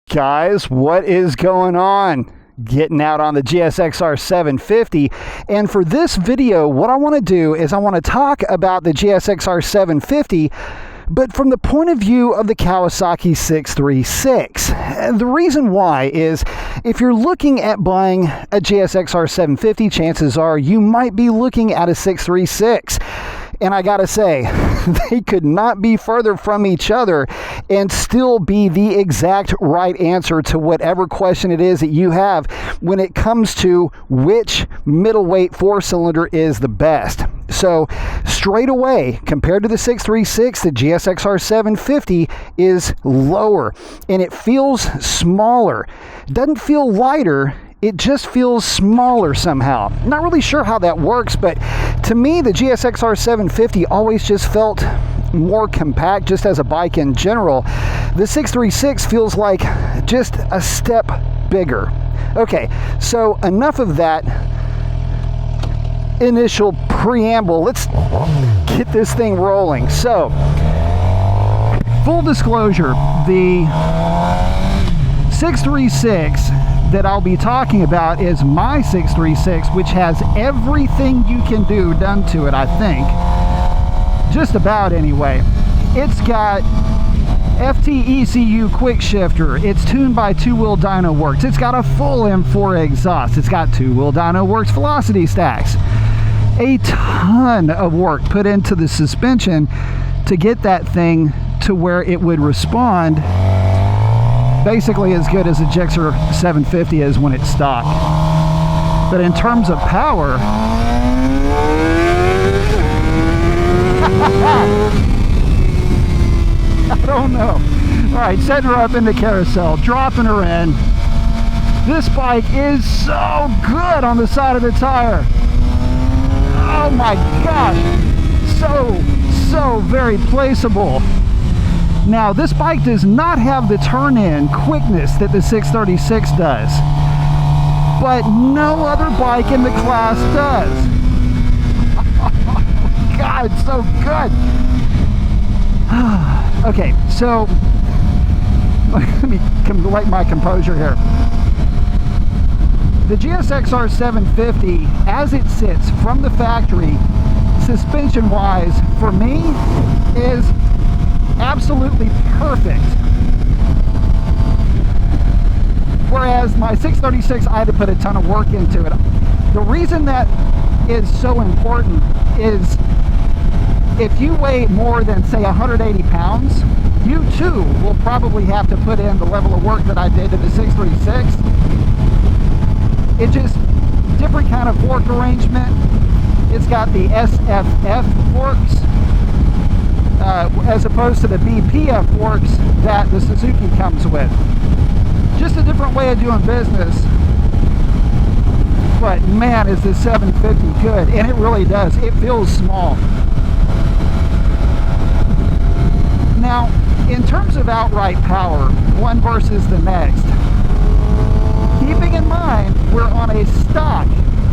Guys, what is going on? Getting out on the GSXR 750, and for this video what I want to do is I want to talk about the GSXR 750, but from the point of view of the Kawasaki 636. And the reason why is if you're looking at buying a GSXR 750, chances are you might be looking at a 636. And I gotta say, they could not be further from each other and still be the exact right answer to whatever question it is that you have when it comes to which middleweight four-cylinder is the best. So straight away, compared to the 636, the GSXR 750 is lower and it feels smaller. Doesn't feel lighter. It just feels smaller somehow. Not really sure how that works, but to me, the GSXR 750 always just felt more compact, just as a bike in general. The 636 feels like just a step bigger. Okay, so enough of that initial preamble. Let's get this thing rolling. So, full disclosure, the 636 that I'll be talking about is my 636, which has everything you can do done to it, I think. Just about, anyway. It's got FT-ECU quick shifter. It's tuned by Two Wheel Dyno Works. It's got a full M4 exhaust. It's got Two Wheel Dyno Works velocity stacks. A ton of work put into the suspension to get that thing to where it would respond basically as good as a GSXR 750 is when it's stock. But in terms of power, I don't know. All right, setting her up in the carousel, dropping her in. This bike is so good on the side of the tire. Oh my gosh, so very placeable. Now, this bike does not have the turn-in quickness that the 636 does, but no other bike in the class does. Oh, God, it's so good. Okay, so let me collect my composure here. The GSXR 750, as it sits from the factory, suspension-wise, for me, is absolutely perfect. Whereas my 636, I had to put a ton of work into it. The reason that is so important is if you weigh more than, say, 180 pounds, you too will probably have to put in the level of work that I did to the 636. It just, different kind of fork arrangement. It's got the SFF forks, as opposed to the BPF forks that the Suzuki comes with. Just a different way of doing business. But man, is this 750 good, and it really does. It feels small. Now, in terms of outright power, one versus the next, keeping in mind we're on a stock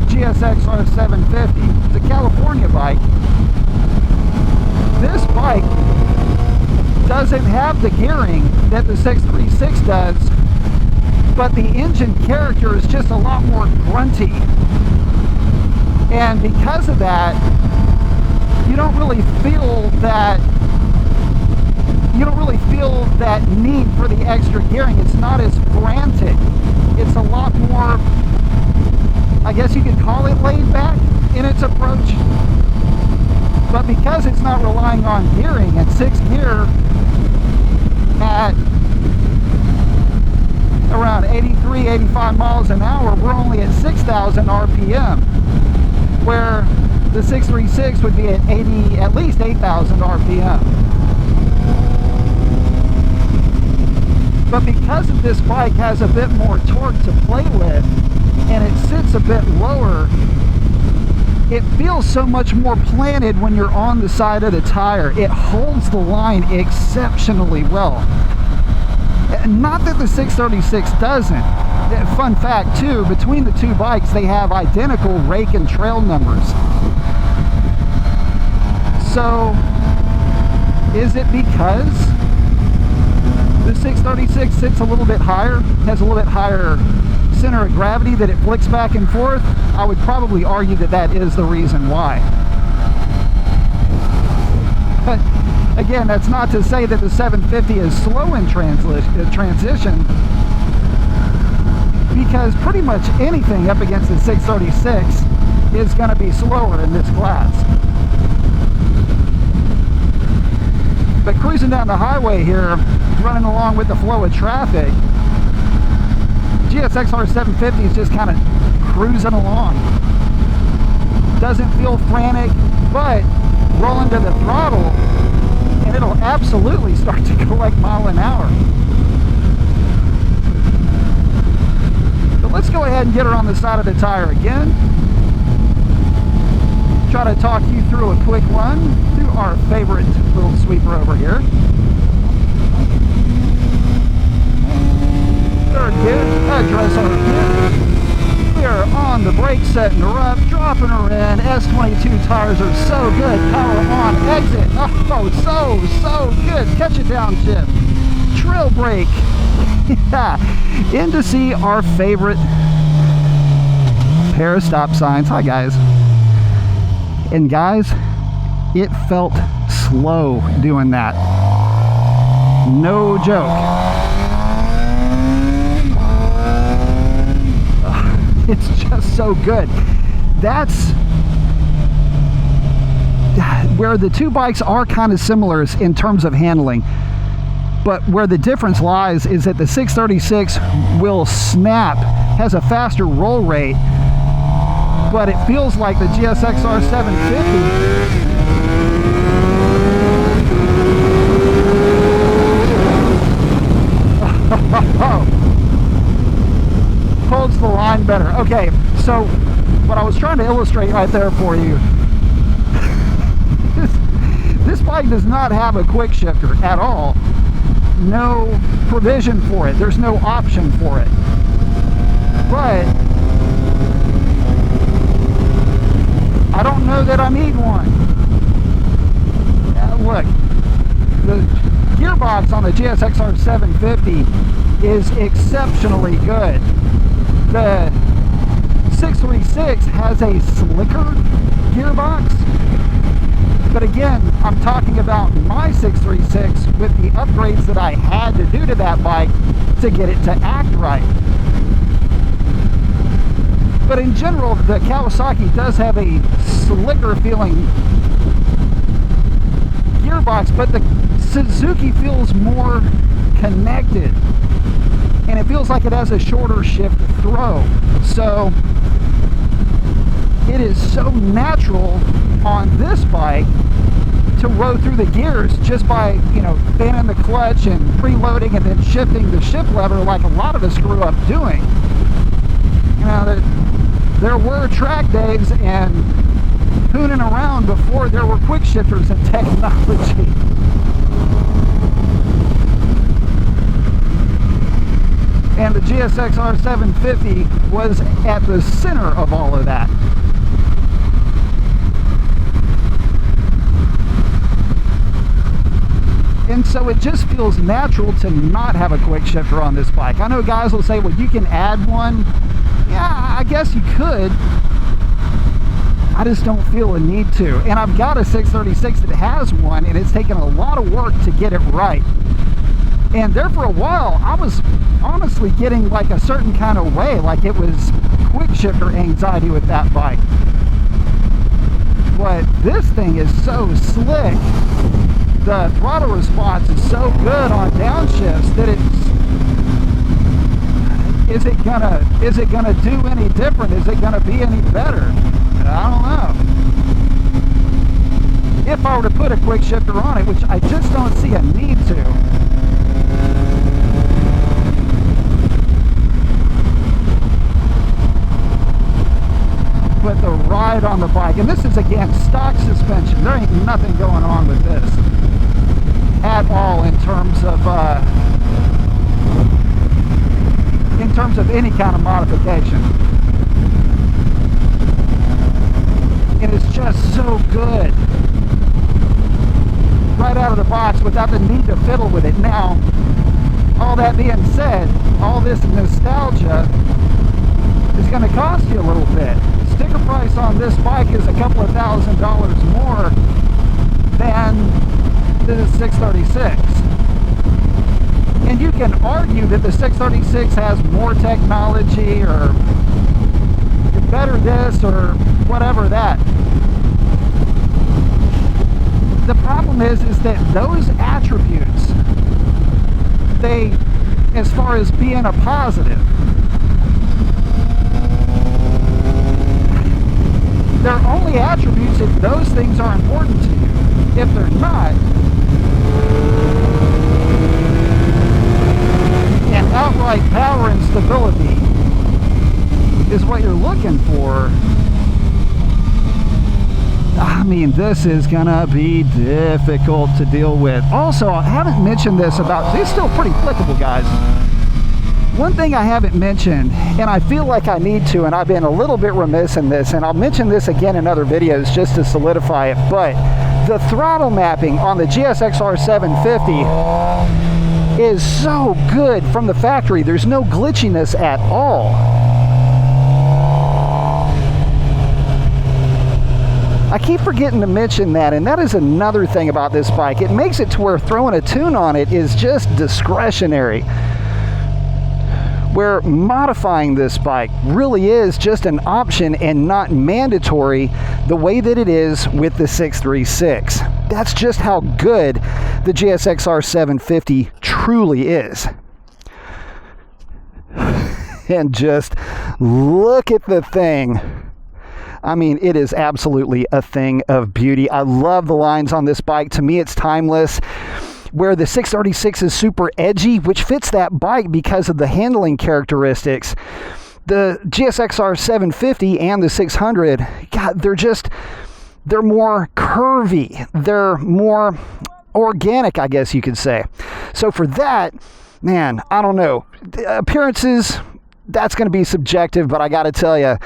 GSXR 750. It's a California bike. This bike doesn't have the gearing that the 636 does, but the engine character is just a lot more grunty. And because of that, you don't really feel that need for the extra gearing. It's not as frantic. It's a lot more, I guess you could call it laid back in its approach. But because it's not relying on gearing at 6th gear at around 83, 85 miles an hour, we're only at 6,000 RPM, where the 636 would be at least 8,000 RPM. But because of this bike has a bit more torque to play with, and it sits a bit lower, it feels so much more planted when you're on the side of the tire. It holds the line exceptionally well. Not that the 636 doesn't. Fun fact too, between the two bikes they have identical rake and trail numbers. So is it because The 636 sits a little bit higher, has a little bit higher center of gravity that it flicks back and forth. I would probably argue that that is the reason why. But again, that's not to say that the 750 is slow in transition, because pretty much anything up against the 636 is going to be slower in this class. But cruising down the highway here, running along with the flow of traffic, GSXR 750 is just kind of cruising along. Doesn't feel frantic, but roll into the throttle and it'll absolutely start to go like mile an hour. So let's go ahead and get her on the side of the tire again. Try to talk you through a quick run through our favorite little sweeper over here. Third gear, address our gear. We are on the brake, setting her up, dropping her in. S22 tires are so good. Power on, exit. Oh, so good. Catch it down, Chip. Trail brake. Yeah. In to see our favorite pair of stop signs. Hi, guys. And guys, it felt slow doing that. No joke. It's just so good. That's where the two bikes are kind of similar in terms of handling, but where the difference lies is that the 636 will snap, has a faster roll rate, but it feels like the GSXR 750 holds the line better. Okay, so what I was trying to illustrate right there for you, this bike does not have a quick shifter at all. No provision for it. There's no option for it. But I don't know that I need one. Look, the gearbox on the GSXR 750 is exceptionally good. The 636 has a slicker gearbox, but again, I'm talking about my 636 with the upgrades that I had to do to that bike to get it to act right. But in general, the Kawasaki does have a slicker feeling gearbox, but the Suzuki feels more connected. And it feels like it has a shorter shift throw. So it is so natural on this bike to row through the gears just by, you know, fanning the clutch and preloading and then shifting the shift lever like a lot of us grew up doing. You know, there were track days and hooning around before there were quick shifters and technology. And the GSXR 750 was at the center of all of that. And so it just feels natural to not have a quick shifter on this bike. I know guys will say, well, you can add one. Yeah, I guess you could. I just don't feel a need to. And I've got a 636 that has one, and it's taken a lot of work to get it right. And there for a while, I was honestly getting like a certain kind of way, like it was quick shifter anxiety with that bike. But this thing is so slick. The throttle response is so good on downshifts that is it gonna do any different? Is it gonna be any better? I don't know. If I were to put a quick shifter on it, which I just don't see a need to. But the ride on the bike, and this is again stock suspension. There ain't nothing going on with this at all in terms of any kind of modification. And it's just so good right out of the box without the need to fiddle with it. Now, all that being said, all this nostalgia is going to cost you a little bit. Sticker price on this bike is a couple of $1,000s more than the 636. And you can argue that the 636 has more technology or better this or whatever that. The problem is that those attributes, they, as far as being a positive, they're only attributes if those things are important to you. If they're not, and outright power and stability is what you're looking for, I mean, this is gonna be difficult to deal with. Also, I haven't mentioned this about, it's still pretty clickable, guys. One thing I haven't mentioned, and I feel like I need to, and I've been a little bit remiss in this, and I'll mention this again in other videos just to solidify it, but the throttle mapping on the GSXR 750 is so good from the factory. There's no glitchiness at all. I keep forgetting to mention that, and that is another thing about this bike. It makes it to where throwing a tune on it is just discretionary, where modifying this bike really is just an option and not mandatory the way that it is with the 636. That's just how good the GSXR 750 truly is. And just look at the thing. I mean, it is absolutely a thing of beauty. I love the lines on this bike. To me, it's timeless. Where the 636 is super edgy, which fits that bike because of the handling characteristics, the GSXR 750 and the 600, God, they're more curvy. They're more organic, I guess you could say. So for that, man, I don't know. The appearances, that's going to be subjective, but I got to tell you,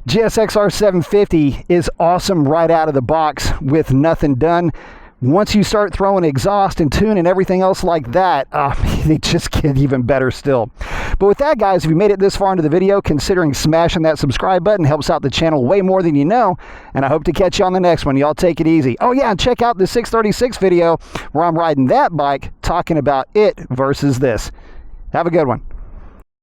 GSXR 750 is awesome right out of the box with nothing done. Once you start throwing exhaust and tune and everything else like that, they just get even better still. But with that, guys, if you made it this far into the video, considering smashing that subscribe button helps out the channel way more than you know, and I hope to catch you on the next one. Y'all take it easy. Oh yeah, and check out the 636 video where I'm riding that bike, talking about it versus this. Have a good one.